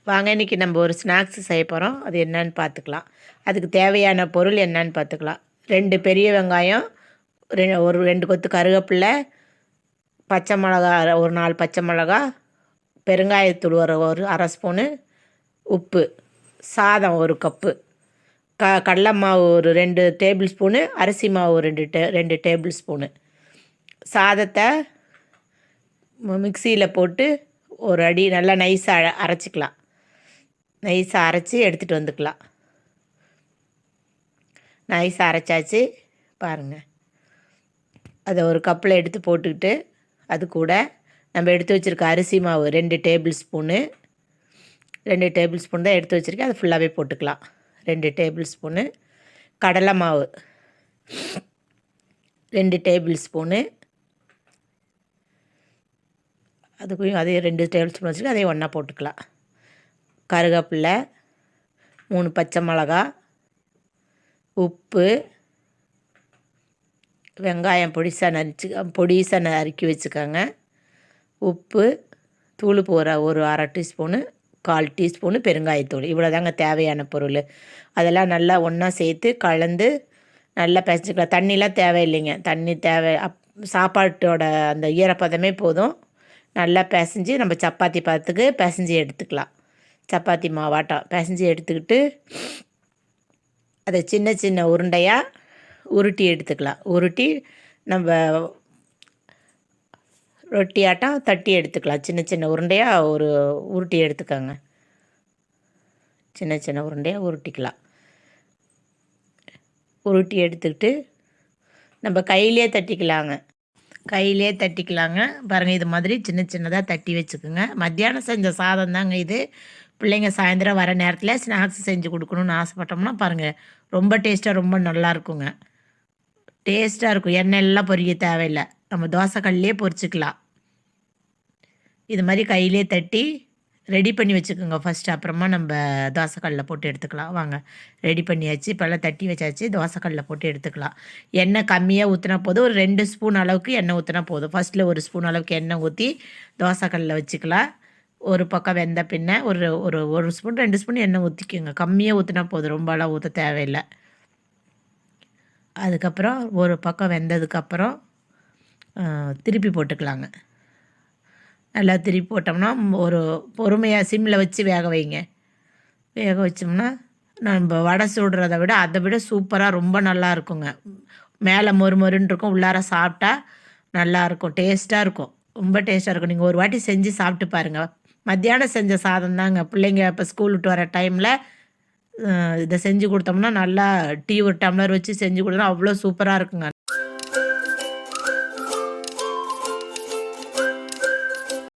வாங்க இன்றைக்கி நம்ம ஒரு ஸ்நாக்ஸ் செய்ய போகிறோம். அது என்னன்னு பார்த்துக்கலாம். அதுக்கு தேவையான பொருள் என்னன்னு பார்த்துக்கலாம். 2 பெரிய வெங்காயம், ஒரு 2 கொத்து கருவேப்பிலை, பச்சை மிளகா ஒரு 4 பச்சை மிளகா, பெருங்காயத்தூள் ஒரு அரை ஸ்பூனு, உப்பு, சாதம் 1 கப்பு, கடலை மாவு ஒரு 2 டேபிள் ஸ்பூனு, அரிசி மாவு 2 டேபிள் ஸ்பூனு. சாதத்தை மிக்சியில் போட்டு ஒரு அடி நல்லா நைஸாக அரைச்சிக்கலாம். நைஸாக அரைச்சி எடுத்துகிட்டு வந்துக்கலாம். நைஸாக அரைச்சாச்சு பாருங்கள். அதை ஒரு கப்பில் எடுத்து போட்டுக்கிட்டு அது கூட நம்ம எடுத்து வச்சுருக்க அரிசி மாவு 2 டேபிள் ஸ்பூனு, 2 டேபிள் ஸ்பூன் தான் எடுத்து வச்சுருக்கேன். அது ஃபுல்லாகவே போட்டுக்கலாம். 2 டேபிள் ஸ்பூனு கடலை மாவு 2 டேபிள் ஸ்பூனு, அதுக்கும் அதே 2 டேபிள் ஸ்பூன் வச்சுருக்கேன். அதையும் ஒன்றா போட்டுக்கலாம். கருவேப்பிலை, 3 பச்சை மிளகா, உப்பு, வெங்காயம் பொடிசாக நறுக்கி வச்சுக்கோங்க. உப்பு, தூளுப்பு ஒரு அரை டீஸ்பூனு, 1/4 டீஸ்பூனு பெருங்காயத்தூள். இவ்வளோ தாங்க தேவையான பொருள். அதெல்லாம் நல்லா ஒன்றா சேர்த்து கலந்து நல்லா பிசைஞ்சிக்கலாம். தண்ணிலாம் தேவையில்லைங்க. தண்ணி சாப்பாட்டோட அந்த ஈரப்பதமே போதும். நல்லா பிசைஞ்சு நம்ம சப்பாத்தி பதத்துக்கு பிசைஞ்சு எடுத்துக்கலாம். சப்பாத்தி மாவாட்டம் பிசைஞ்சு எடுத்துக்கிட்டு அதை சின்ன சின்ன உருண்டையாக உருட்டி எடுத்துக்கலாம். உருட்டி நம்ம ரொட்டி ஆட்டம் தட்டி எடுத்துக்கலாம். சின்ன சின்ன உருண்டையாக உருட்டி எடுத்துக்கோங்க. சின்ன சின்ன உருண்டையாக உருட்டிக்கலாம். உருட்டி எடுத்துக்கிட்டு நம்ம கையிலே தட்டிக்கலாங்க. பாருங்கள், இது மாதிரி சின்ன சின்னதாக தட்டி வச்சுக்கோங்க. மத்தியானம் செஞ்ச சாதம் தாங்க இது. பிள்ளைங்க சாயந்தரம் வர நேரத்தில் ஸ்நாக்ஸ் செஞ்சு கொடுக்கணுன்னு ஆசைப்பட்டோம்னா பாருங்கள், ரொம்ப டேஸ்ட்டாக ரொம்ப நல்லாயிருக்குங்க. டேஸ்ட்டாக இருக்கும். எண்ணெயெல்லாம் பொரிக்க தேவையில்லை. நம்ம தோசைக்கல்லையே பொரிச்சிக்கலாம். இது மாதிரி கையிலே தட்டி ரெடி பண்ணி வச்சுக்கோங்க ஃபஸ்ட்டு. அப்புறமா நம்ம தோசைக்கல்லில் போட்டு எடுத்துக்கலாம். வாங்க, ரெடி பண்ணியாச்சு. இப்போல்லாம் தட்டி வச்சாச்சு. தோசைக்கல்லில் போட்டு எடுத்துக்கலாம். எண்ணெய் கம்மியாக ஊற்றினா போதும். ஒரு 2 ஸ்பூன் அளவுக்கு எண்ணெய் ஊற்றினா போதும். ஃபஸ்ட்டில் 1 ஸ்பூன் அளவுக்கு எண்ணெய் ஊற்றி தோசைக்கல்லில் வச்சுக்கலாம். ஒரு பக்கம் வெந்த பின்ன ஒரு ஸ்பூன் 2 ஸ்பூன் எண்ணெய் ஊற்றிக்கோங்க. கம்மியாக ஊற்றினா போதும். ரொம்பலாம் ஊற்ற தேவையில்லை. அதுக்கப்புறம் ஒரு பக்கம் வெந்ததுக்கப்புறம் திருப்பி போட்டுக்கலாங்க. நல்லா திருப்பி போட்டோம்னா ஒரு பொறுமையாக சிம்மில் வச்சு வேக வைங்க. வேக வச்சோம்னா நம்ம வடை சுடுறத விட அதை விட சூப்பராக ரொம்ப நல்லா இருக்குங்க. மேலே மொறுமொறுன்னு இருக்கும், உள்ளார சாப்பிட்டா நல்லாயிருக்கும். டேஸ்ட்டாக இருக்கும். ரொம்ப டேஸ்ட்டாக இருக்கும். நீங்கள் ஒரு வாட்டி செஞ்சு சாப்பிட்டு பாருங்கள். மத்தியானம் செஞ்ச சாதம் தாங்க. பிள்ளைங்க இப்போ ஸ்கூல் விட்டு வர டைமில் இதை செஞ்சு கொடுத்தோம்னா நல்லா டீ ஒரு டம்ளர் வச்சு செஞ்சு கொடுத்தோம்னா அவ்வளோ சூப்பராக இருக்குங்க.